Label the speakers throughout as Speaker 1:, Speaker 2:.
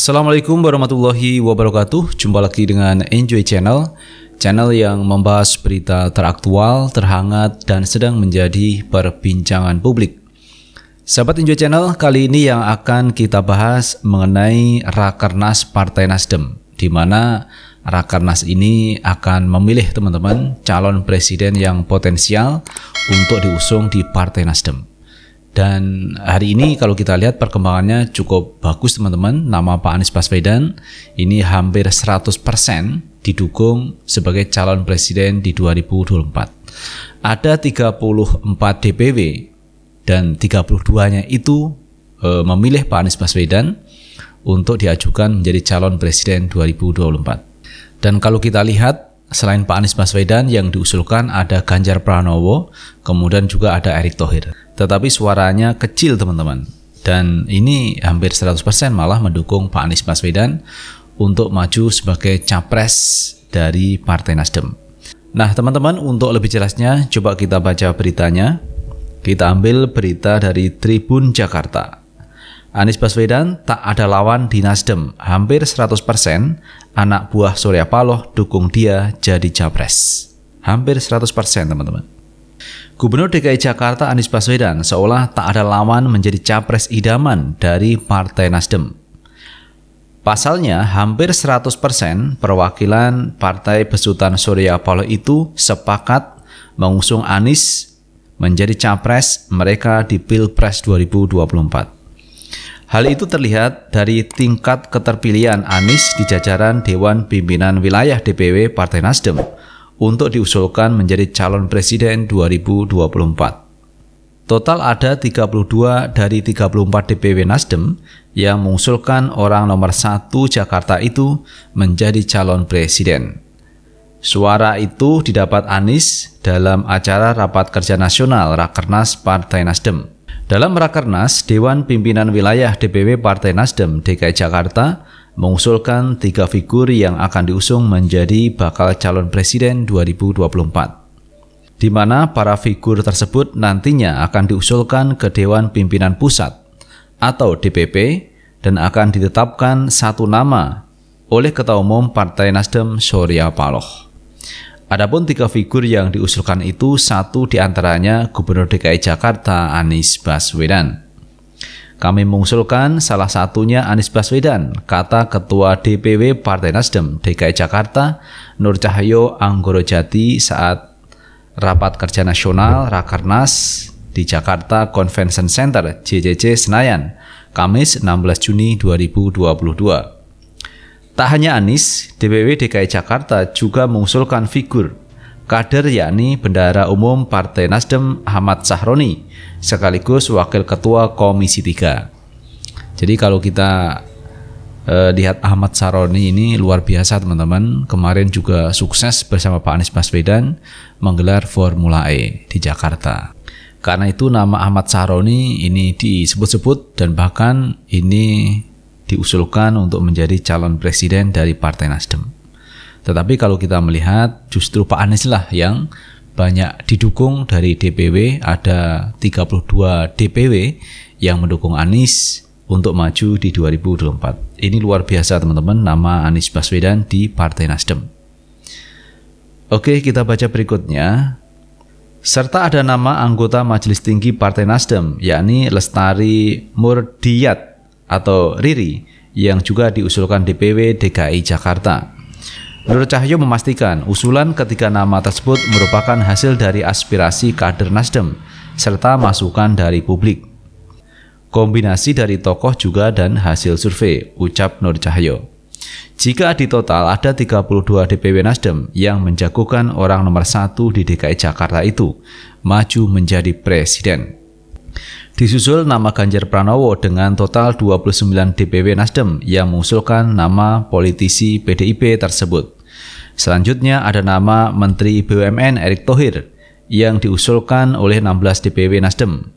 Speaker 1: Assalamualaikum warahmatullahi wabarakatuh. Jumpa lagi dengan Enjoy Channel, channel yang membahas berita teraktual, terhangat, dan sedang menjadi perbincangan publik. Sahabat Enjoy Channel, kali ini yang akan kita bahas mengenai Rakernas Partai Nasdem, di mana Rakernas ini akan memilih teman-teman calon presiden yang potensial untuk diusung di Partai Nasdem. Dan hari ini kalau kita lihat perkembangannya cukup bagus teman-teman. Nama Pak Anies Baswedan ini hampir 100% didukung sebagai calon presiden di 2024. Ada 34 DPW dan 32-nya itu memilih Pak Anies Baswedan untuk diajukan menjadi calon presiden 2024. Dan kalau kita lihat selain Pak Anies Baswedan yang diusulkan ada Ganjar Pranowo, kemudian juga ada Erick Thohir. Tetapi suaranya kecil teman-teman. Dan ini hampir 100% malah mendukung Pak Anies Baswedan untuk maju sebagai capres dari Partai Nasdem. Nah teman-teman, untuk lebih jelasnya coba kita baca beritanya. Kita ambil berita dari Tribun Jakarta. Anies Baswedan tak ada lawan di Nasdem. Hampir 100% anak buah Surya Paloh dukung dia jadi capres. Hampir 100% teman-teman. Gubernur DKI Jakarta Anies Baswedan seolah tak ada lawan menjadi capres idaman dari Partai Nasdem. Pasalnya, hampir 100% perwakilan Partai Besutan Surya Paloh itu sepakat mengusung Anies menjadi capres mereka di Pilpres 2024. Hal itu terlihat dari tingkat keterpilihan Anies di jajaran Dewan Pimpinan Wilayah DPW Partai Nasdem untuk diusulkan menjadi calon presiden 2024. Total ada 32 dari 34 DPW Nasdem yang mengusulkan orang nomor 1 Jakarta itu menjadi calon presiden. Suara itu didapat Anies dalam acara Rapat Kerja Nasional Rakernas Partai Nasdem. Dalam Rakernas, Dewan Pimpinan Wilayah DPW Partai Nasdem DKI Jakarta mengusulkan 3 figur yang akan diusung menjadi bakal calon presiden 2024, di mana para figur tersebut nantinya akan diusulkan ke Dewan Pimpinan Pusat atau DPP dan akan ditetapkan satu nama oleh Ketua Umum Partai Nasdem Surya Paloh. Adapun 3 figur yang diusulkan itu, satu diantaranya Gubernur DKI Jakarta Anies Baswedan. Kami mengusulkan salah satunya Anies Baswedan, kata Ketua DPW Partai Nasdem DKI Jakarta Nur Cahyo Anggorojati saat Rapat Kerja Nasional Rakernas di Jakarta Convention Center JCC Senayan, Kamis 16 Juni 2022. Tak hanya Anies, DPW DKI Jakarta juga mengusulkan figur kader yakni Bendahara Umum Partai Nasdem Ahmad Sahroni sekaligus Wakil Ketua Komisi 3. Jadi kalau kita lihat Ahmad Sahroni ini luar biasa teman-teman. Kemarin juga sukses bersama Pak Anies Baswedan menggelar Formula E di Jakarta. Karena itu nama Ahmad Sahroni ini disebut-sebut dan bahkan ini diusulkan untuk menjadi calon presiden dari Partai Nasdem. Tetapi kalau kita melihat justru Pak Anies lah yang banyak didukung dari DPW, ada 32 DPW yang mendukung Anies untuk maju di 2024. Ini luar biasa teman-teman, nama Anies Baswedan di Partai Nasdem. Oke, kita baca berikutnya. Serta ada nama anggota Majelis Tinggi Partai Nasdem, yakni Lestari Murdiyat atau Riri, yang juga diusulkan DPW DKI Jakarta. Nur Cahyo memastikan usulan ketiga nama tersebut merupakan hasil dari aspirasi kader Nasdem serta masukan dari publik. Kombinasi dari tokoh juga dan hasil survei, ucap Nur Cahyo. Jika di total ada 32 DPW Nasdem yang menjagokan orang nomor 1 di DKI Jakarta itu maju menjadi presiden. Disusul nama Ganjar Pranowo dengan total 29 DPW Nasdem yang mengusulkan nama politisi PDIP tersebut. Selanjutnya ada nama Menteri BUMN Erick Thohir yang diusulkan oleh 16 DPW Nasdem.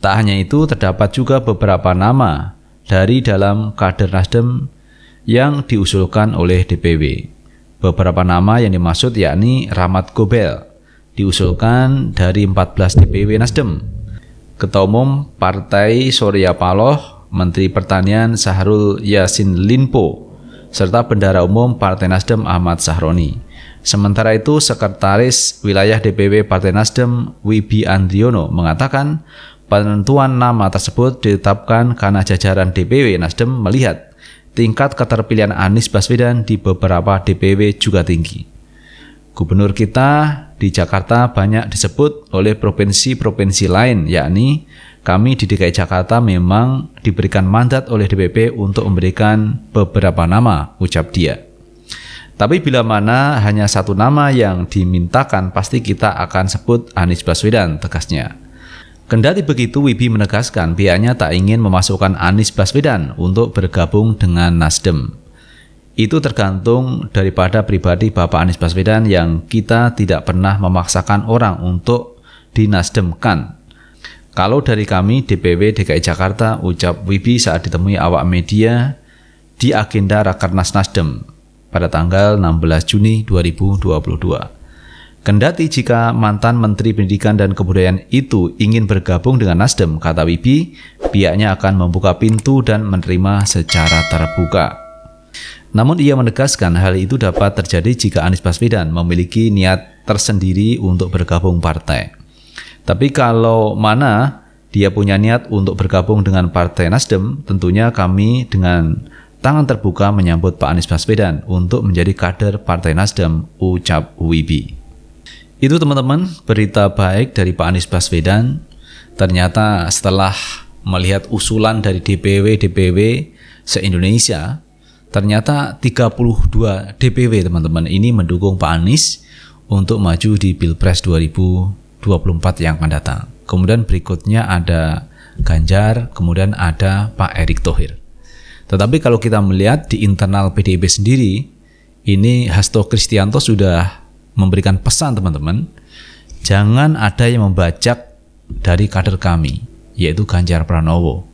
Speaker 1: Tak hanya itu, terdapat juga beberapa nama dari dalam kader Nasdem yang diusulkan oleh DPW. Beberapa nama yang dimaksud yakni Rahmat Gobel, diusulkan dari 14 DPW Nasdem. Ketua Umum Partai Surya Paloh Menteri Pertanian Syahrul Yassin Limpo, serta Bendahara Umum Partai Nasdem Ahmad Sahroni. Sementara itu, Sekretaris Wilayah DPW Partai Nasdem Wibi Andriono mengatakan penentuan nama tersebut ditetapkan karena jajaran DPW Nasdem melihat tingkat keterpilihan Anies Baswedan di beberapa DPW juga tinggi. Gubernur kita di Jakarta banyak disebut oleh provinsi-provinsi lain, yakni kami di DKI Jakarta memang diberikan mandat oleh DPP untuk memberikan beberapa nama, ucap dia. Tapi bila mana hanya satu nama yang dimintakan, pasti kita akan sebut Anies Baswedan, tegasnya. Kendati begitu, Wibi menegaskan pihaknya tak ingin memasukkan Anies Baswedan untuk bergabung dengan Nasdem. Itu tergantung daripada pribadi Bapak Anies Baswedan yang kita tidak pernah memaksakan orang untuk dinasdemkan. Kalau dari kami DPW DKI Jakarta, ucap Wibi saat ditemui awak media di agenda Rakernas Nasdem pada tanggal 16 Juni 2022. Kendati jika mantan Menteri Pendidikan dan Kebudayaan itu ingin bergabung dengan Nasdem, kata Wibi, pihaknya akan membuka pintu dan menerima secara terbuka. Namun ia menegaskan hal itu dapat terjadi jika Anies Baswedan memiliki niat tersendiri untuk bergabung partai. Tapi kalau mana dia punya niat untuk bergabung dengan Partai Nasdem, tentunya kami dengan tangan terbuka menyambut Pak Anies Baswedan untuk menjadi kader Partai Nasdem, ucap Wibi. Itu teman-teman berita baik dari Pak Anies Baswedan. Ternyata setelah melihat usulan dari DPW se-Indonesia, ternyata 32 DPW teman-teman ini mendukung Pak Anies untuk maju di Pilpres 2024 yang akan datang. Kemudian berikutnya ada Ganjar, kemudian ada Pak Erick Thohir. Tetapi kalau kita melihat di internal PDIP sendiri, ini Hasto Kristianto sudah memberikan pesan teman-teman, jangan ada yang membajak dari kader kami, yaitu Ganjar Pranowo.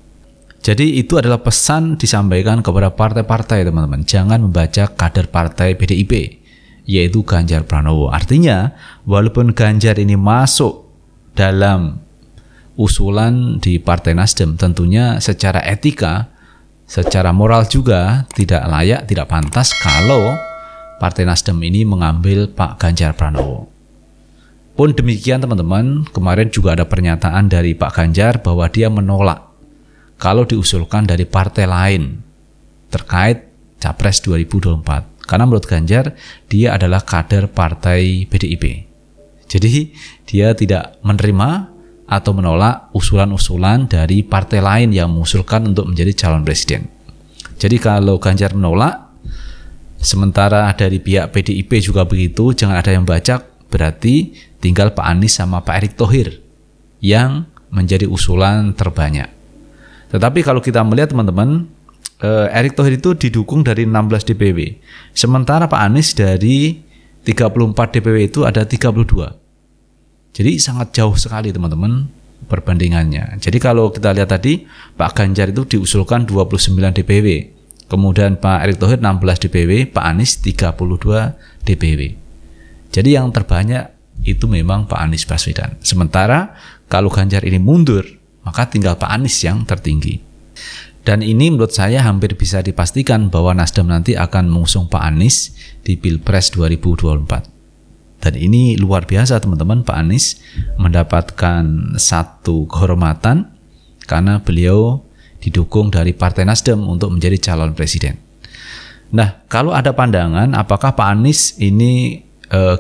Speaker 1: Jadi itu adalah pesan disampaikan kepada partai-partai teman-teman, jangan membajak kader partai PDIP, yaitu Ganjar Pranowo. Artinya walaupun Ganjar ini masuk dalam usulan di Partai Nasdem, tentunya secara etika, secara moral juga tidak layak, tidak pantas kalau Partai Nasdem ini mengambil Pak Ganjar Pranowo. Pun demikian teman-teman, kemarin juga ada pernyataan dari Pak Ganjar bahwa dia menolak kalau diusulkan dari partai lain terkait Capres 2024. Karena menurut Ganjar, dia adalah kader partai PDIP. Jadi dia tidak menerima atau menolak usulan-usulan dari partai lain yang mengusulkan untuk menjadi calon presiden. Jadi kalau Ganjar menolak, sementara dari pihak PDIP juga begitu, jangan ada yang bacak, berarti tinggal Pak Anies sama Pak Erick Thohir yang menjadi usulan terbanyak. Tetapi kalau kita melihat teman-teman, Erick Thohir itu didukung dari 16 DPW. Sementara Pak Anies dari 34 DPW itu ada 32. Jadi sangat jauh sekali teman-teman perbandingannya. Jadi kalau kita lihat tadi, Pak Ganjar itu diusulkan 29 DPW. Kemudian Pak Erick Thohir 16 DPW, Pak Anies 32 DPW. Jadi yang terbanyak itu memang Pak Anies Baswedan. Sementara kalau Ganjar ini mundur, maka tinggal Pak Anies yang tertinggi. Dan ini menurut saya hampir bisa dipastikan bahwa Nasdem nanti akan mengusung Pak Anies di Pilpres 2024. Dan ini luar biasa teman-teman, Pak Anies mendapatkan satu kehormatan karena beliau didukung dari Partai Nasdem untuk menjadi calon presiden. Nah, kalau ada pandangan apakah Pak Anies ini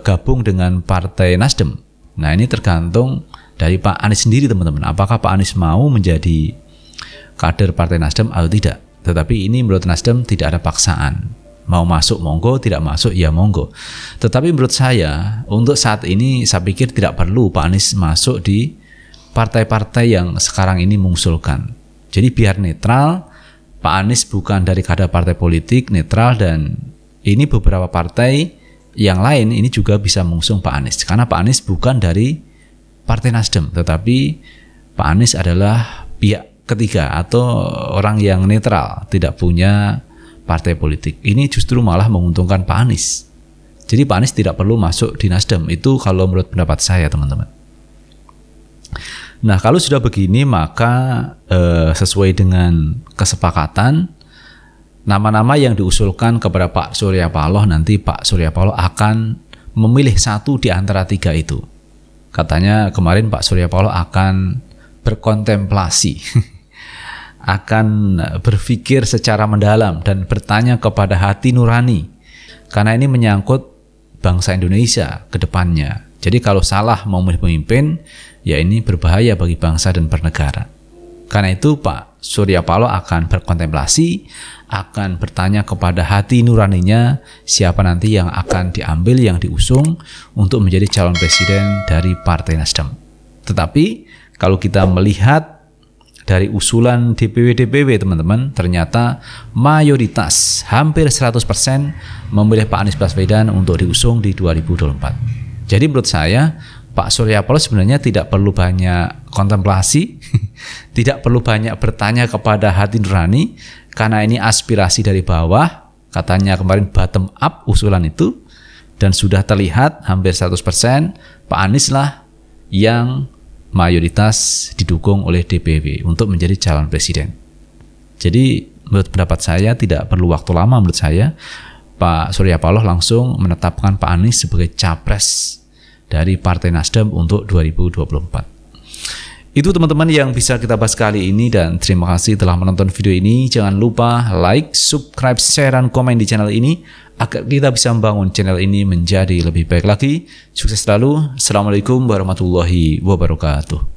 Speaker 1: gabung dengan Partai Nasdem? Nah, ini tergantung dari Pak Anies sendiri teman-teman. Apakah Pak Anies mau menjadi kader Partai Nasdem atau tidak? Tetapi ini menurut Nasdem tidak ada paksaan. Mau masuk monggo, tidak masuk ya monggo. Tetapi menurut saya untuk saat ini saya pikir tidak perlu Pak Anies masuk di partai-partai yang sekarang ini mengusulkan. Jadi biar netral, Pak Anies bukan dari kader partai politik, netral, dan ini beberapa partai yang lain ini juga bisa mengusung Pak Anies. Karena Pak Anies bukan dari Partai Nasdem, tetapi Pak Anies adalah pihak ketiga atau orang yang netral, tidak punya partai politik. Ini justru malah menguntungkan Pak Anies. Jadi Pak Anies tidak perlu masuk di Nasdem. Itu kalau menurut pendapat saya teman-teman. Nah, kalau sudah begini maka sesuai dengan kesepakatan, nama-nama yang diusulkan kepada Pak Surya Paloh, nanti Pak Surya Paloh akan memilih satu di antara tiga itu. Katanya kemarin Pak Surya Paloh akan berkontemplasi, akan berpikir secara mendalam dan bertanya kepada hati nurani. Karena ini menyangkut bangsa Indonesia ke depannya. Jadi kalau salah mau memilih pemimpin, ya ini berbahaya bagi bangsa dan bernegara. Karena itu Pak Surya Paloh akan berkontemplasi, akan bertanya kepada hati nuraninya siapa nanti yang akan diambil, yang diusung untuk menjadi calon presiden dari Partai Nasdem. Tetapi kalau kita melihat dari usulan DPW teman-teman, ternyata mayoritas hampir 100% memilih Pak Anies Baswedan untuk diusung di 2024. Jadi menurut saya Pak Surya Paloh sebenarnya tidak perlu banyak kontemplasi, tidak perlu banyak bertanya kepada hati nurani, karena ini aspirasi dari bawah, katanya kemarin bottom up usulan itu, dan sudah terlihat hampir 100% Pak Anies lah yang mayoritas didukung oleh DPW untuk menjadi calon presiden. Jadi menurut pendapat saya tidak perlu waktu lama, menurut saya Pak Surya Paloh langsung menetapkan Pak Anies sebagai capres dari Partai Nasdem untuk 2024. Itu teman-teman yang bisa kita bahas kali ini, dan terima kasih telah menonton video ini. Jangan lupa like, subscribe, share, dan komen di channel ini agar kita bisa membangun channel ini menjadi lebih baik lagi. Sukses selalu. Assalamualaikum warahmatullahi wabarakatuh.